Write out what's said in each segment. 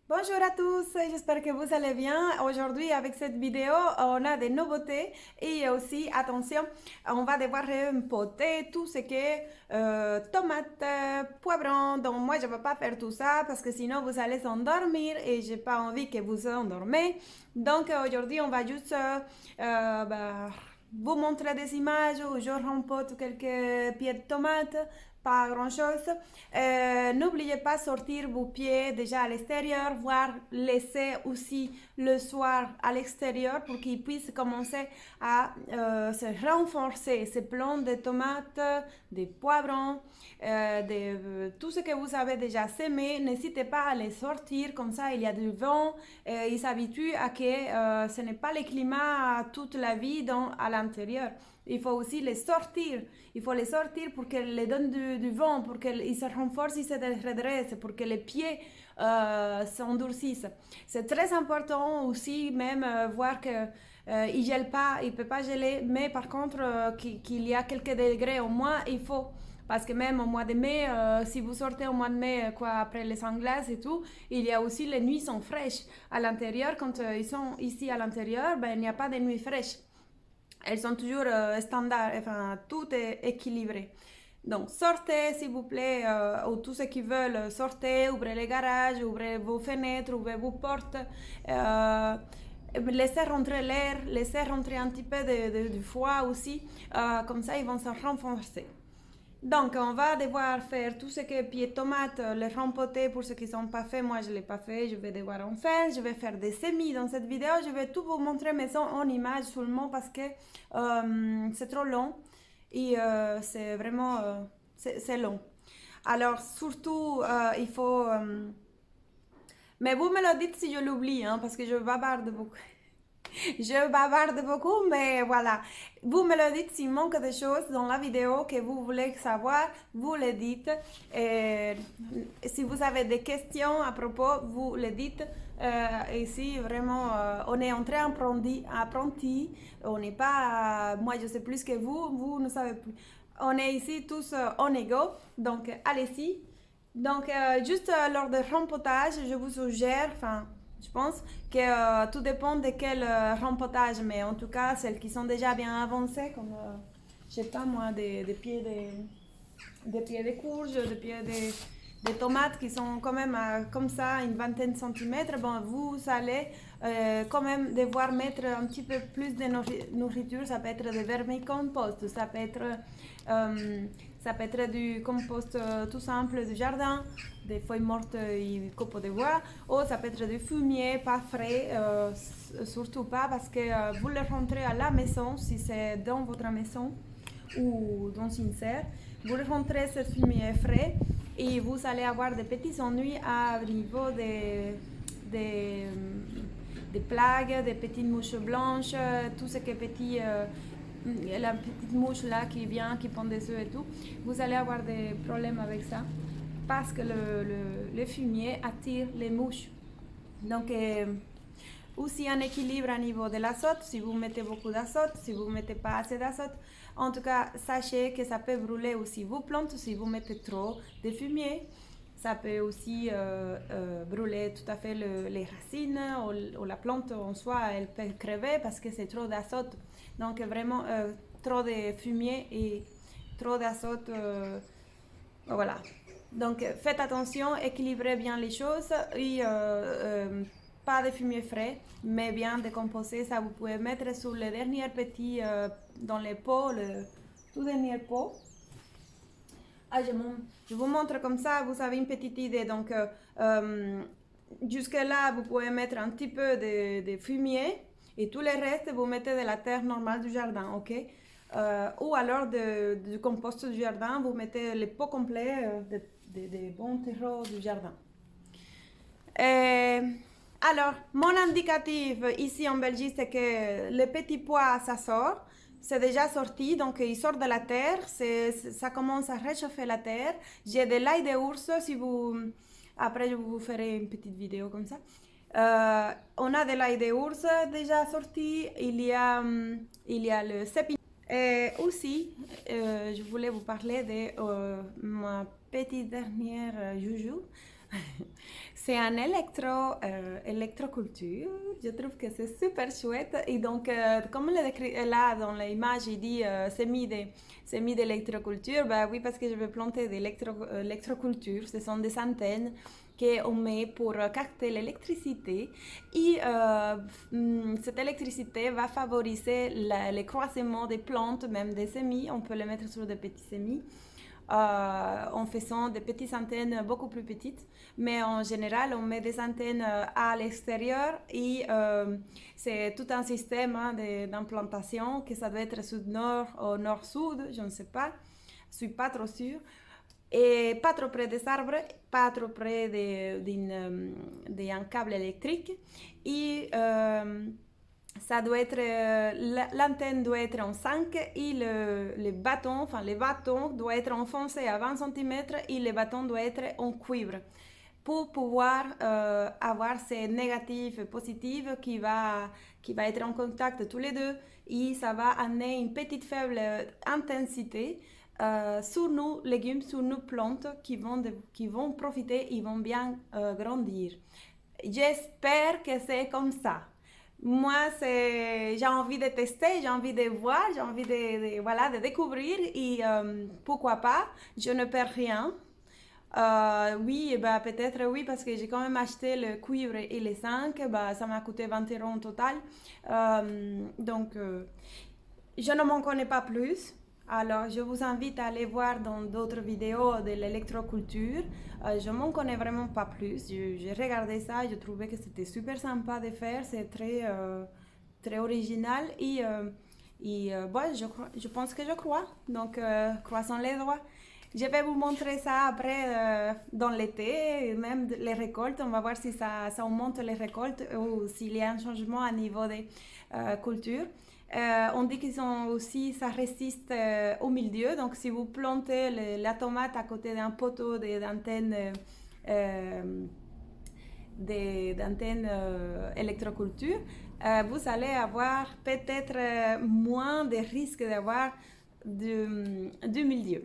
Bonjour à tous, j'espère que vous allez bien. Aujourd'hui, avec cette vidéo, on a des nouveautés et aussi, attention, on va devoir rempoter tout ce qui est tomates, poivrons. Donc, moi, je ne vais pas faire tout ça parce que sinon, vous allez s'endormir et j'ai pas envie que vous endormez. Donc, aujourd'hui, on va juste vous montrer des images où je rempote quelques pieds de tomates, pas grand-chose. N'oubliez pas sortir vos pieds déjà à l'extérieur, voire laisser aussi le soir à l'extérieur pour qu'ils puissent commencer à se renforcer. Ces plants de tomates, des poivrons, tout ce que vous avez déjà semé, n'hésitez pas à les sortir, comme ça il y a du vent, ils s'habituent à que ce n'est pas le climat toute la vie à l'intérieur. Il faut aussi les sortir. Il faut les sortir pour qu'elles les donnent du vent, pour qu'ils se renforcent, ils se redressent, pour que les pieds s'endurcissent. C'est très important aussi, même voir que il gèle pas, il peut pas geler, mais par contre qu'il y a quelques degrés au moins, il faut. Parce que même au mois de mai, si vous sortez au mois de mai, quoi, après les sanglaces et tout, il y a aussi les nuits sont fraîches. À l'intérieur, quand ils sont ici à l'intérieur, ben, il n'y a pas de nuits fraîches. Elles sont toujours standards, enfin, tout est équilibré. Donc, sortez, s'il vous plaît, ou tous ceux qui veulent, sortez, ouvrez les garages, ouvrez vos fenêtres, ouvrez vos portes. Euh, Laissez rentrer l'air, laissez rentrer un petit peu du foie aussi. Comme ça, ils vont se renforcer. Donc, on va devoir faire tout ce qui est pieds de tomate, les rempoter pour ceux qui ne sont pas faits. Moi, je ne l'ai pas fait, je vais devoir en faire. Je vais faire des semis dans cette vidéo. Je vais tout vous montrer, mais sans en image seulement parce que c'est trop long et c'est vraiment c'est long. Alors, surtout, il faut. Mais vous me le dites si je l'oublie, hein, parce que je bavarde beaucoup. Je bavarde beaucoup, mais voilà. Vous me le dites s'il manque des choses dans la vidéo que vous voulez savoir, vous le dites. Et si vous avez des questions à propos, vous le dites. Ici, vraiment, on est entré apprenti. On n'est pas, moi je sais plus que vous ne savez plus. On est ici tous en égaux, donc allez-y. Donc, juste lors du rempotage, je vous suggère, enfin, je pense que tout dépend de quel rempotage, mais en tout cas, celles qui sont déjà bien avancées, comme, je sais pas moi, des pieds de courge, des pieds des tomates qui sont quand même comme ça, une vingtaine de centimètres, bon, vous allez quand même devoir mettre un petit peu plus de nourriture. Ça peut être des vermicompost, euh, ça peut être du compost tout simple du jardin, des feuilles mortes et copeaux de bois, ou ça peut être du fumier, pas frais, surtout pas parce que vous le rentrez à la maison, si c'est dans votre maison ou dans une serre, vous rentrez ce fumier frais et vous allez avoir des petits ennuis à niveau des plagues, des petites mouches blanches, tout ce qui est petit, la petite mouche là qui vient, qui pond des œufs et tout, vous allez avoir des problèmes avec ça parce que le fumier attire les mouches. Donc, aussi un équilibre à niveau de l'azote, si vous mettez beaucoup d'azote, si vous ne mettez pas assez d'azote. En tout cas, sachez que ça peut brûler aussi vos plantes si vous mettez trop de fumier. Ça peut aussi brûler tout à fait les racines ou la plante en soi, elle peut crever parce que c'est trop d'azote. Donc vraiment, trop de fumier et trop d'azote, voilà. Donc faites attention, équilibrez bien les choses et pas de fumier frais, mais bien décomposé. Ça vous pouvez mettre sur les derniers petits, dans les pots, le tout dernier pot. Ah, je vous montre comme ça, vous avez une petite idée. Donc, jusque là, vous pouvez mettre un petit peu de fumier et tout le reste, vous mettez de la terre normale du jardin, ok? Ou alors du compost du jardin, vous mettez le pot complet de bons terreaux du jardin. Euh, alors, mon indicatif ici en Belgique, c'est que le petit pois, ça sort. C'est déjà sorti, donc il sort de la terre. Ça commence à réchauffer la terre. J'ai de l'ail d'ours, si vous... Après, je vous ferai une petite vidéo comme ça. On a de l'ail d'ours déjà sorti. Il y a le sépin. Et aussi, je voulais vous parler de ma petite dernière joujou. C'est un électroculture. Je trouve que c'est super chouette. Et donc, comme le décrit là dans l'image, il dit semis d'électroculture. Bah oui, parce que je vais planter des électrocultures. Ce sont des antennes qu'on met pour capter l'électricité. Et cette électricité va favoriser le croissement des plantes, même des semis. On peut les mettre sur des petits semis. En faisant des petites antennes beaucoup plus petites. Mais en général, on met des antennes à l'extérieur et c'est tout un système d'implantation que ça doit être sud-nord ou nord-sud, je ne sais pas, je ne suis pas trop sûre. Et pas trop près des arbres, pas trop près d'un câble électrique. Et ça doit être, l'antenne doit être en 5 et les bâtons doivent être enfoncés à 20 cm et les bâtons doivent être en cuivre pour pouvoir avoir ces négatifs et positifs qui va être en contact tous les deux et ça va amener une petite faible intensité sur nos légumes, sur nos plantes qui vont profiter, ils vont bien grandir. J'espère que c'est comme ça. Moi, j'ai envie de tester, j'ai envie de voir, j'ai envie voilà, de découvrir et pourquoi pas, je ne perds rien. Oui, bah, peut-être oui, parce que j'ai quand même acheté le cuivre et les 5, bah, ça m'a coûté 20 € en total. Donc, je ne m'en connais pas plus. Alors, je vous invite à aller voir dans d'autres vidéos de l'électroculture. Je m'en connais vraiment pas plus. J'ai regardé ça, je trouvais que c'était super sympa de faire. C'est très original et bon, je pense que je crois. Donc, croisons les doigts. Je vais vous montrer ça après dans l'été, même les récoltes. On va voir si ça augmente les récoltes ou s'il y a un changement à niveau des cultures. On dit qu'ils ont aussi, ça résiste au milieu. Donc, si vous plantez la tomate à côté d'un poteau d'antenne électroculture, vous allez avoir peut-être moins de risques d'avoir du milieu.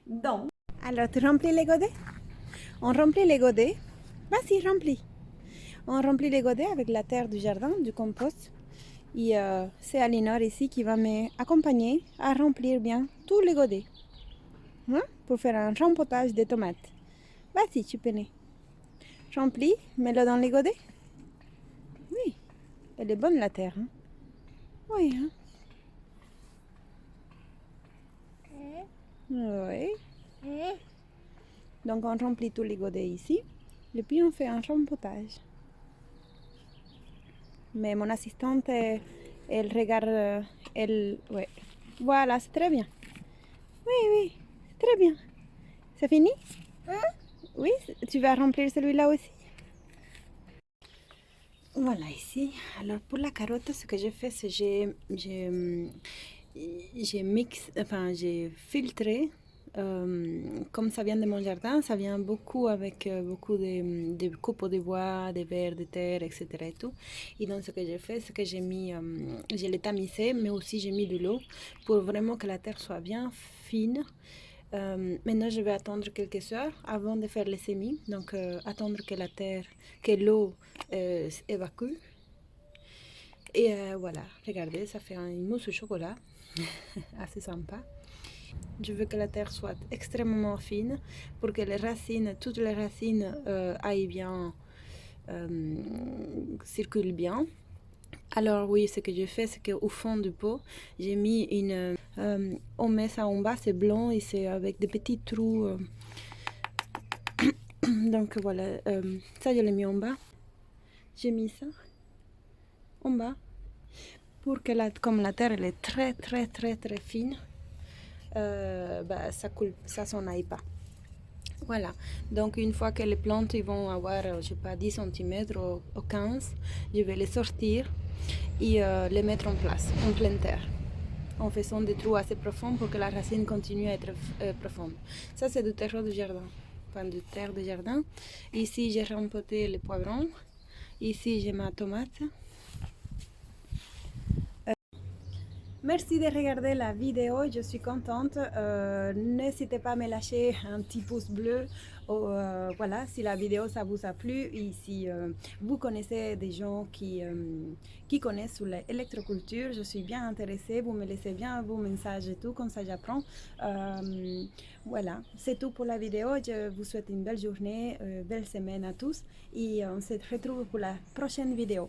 Donc, alors tu remplis les godets? On remplit les godets. Vas-y, remplis. On remplit les godets avec la terre du jardin, du compost. Et c'est Alinor ici qui va m'accompagner à remplir bien tous les godets. Hein? Pour faire un rempotage de tomates. Vas-y, tu peux. Remplis, mets-le dans les godets. Oui, elle est bonne la terre. Hein? Oui. Hein? Oui. Donc on remplit tous les godets ici. Et puis on fait un rempotage. Mais mon assistante, elle regarde, ouais. Voilà, c'est très bien. Oui, c'est très bien. C'est fini? Oui, tu vas remplir celui-là aussi? Voilà, ici. Alors pour la carotte, ce que j'ai fait, c'est j'ai filtré. Comme ça vient de mon jardin, ça vient beaucoup avec beaucoup de copeaux de bois, de vers de terre, etc. Et tout. Et donc ce que j'ai fait, c'est que je l'ai tamisé, mais aussi j'ai mis de l'eau pour vraiment que la terre soit bien fine. Maintenant, je vais attendre quelques heures avant de faire les semis. Donc, attendre que l'eau évacue. Et voilà, regardez, ça fait une mousse au chocolat, assez sympa. Je veux que la terre soit extrêmement fine pour que toutes les racines aillent bien, circulent bien. Alors oui, ce que je fais, c'est qu'au fond du pot, j'ai mis on met ça en bas, c'est blanc et c'est avec des petits trous. Donc voilà, ça je l'ai mis en bas. J'ai mis ça en bas pour que comme la terre elle est très très très très fine, bah, ça coule, ça s'en aille pas. Voilà, donc une fois que les plantes ils vont avoir, je sais pas, 10 cm ou 15, je vais les sortir et les mettre en place, en pleine terre, en faisant des trous assez profonds pour que la racine continue à être profonde. Ça c'est du terreau de jardin, enfin du terre de jardin. Ici j'ai rempoté les poivrons, ici j'ai ma tomate. Merci de regarder la vidéo, je suis contente. N'hésitez pas à me lâcher un petit pouce bleu Voilà, si la vidéo ça vous a plu et si vous connaissez des gens qui connaissent sur l'électroculture, je suis bien intéressée. Vous me laissez bien vos messages et tout, comme ça j'apprends. Voilà, c'est tout pour la vidéo. Je vous souhaite une belle journée, belle semaine à tous et on se retrouve pour la prochaine vidéo.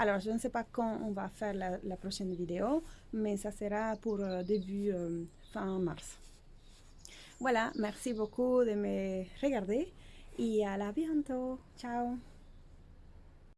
Alors, je ne sais pas quand on va faire la prochaine vidéo, mais ça sera pour début fin mars. Voilà, merci beaucoup de me regarder et à la bientôt. Ciao.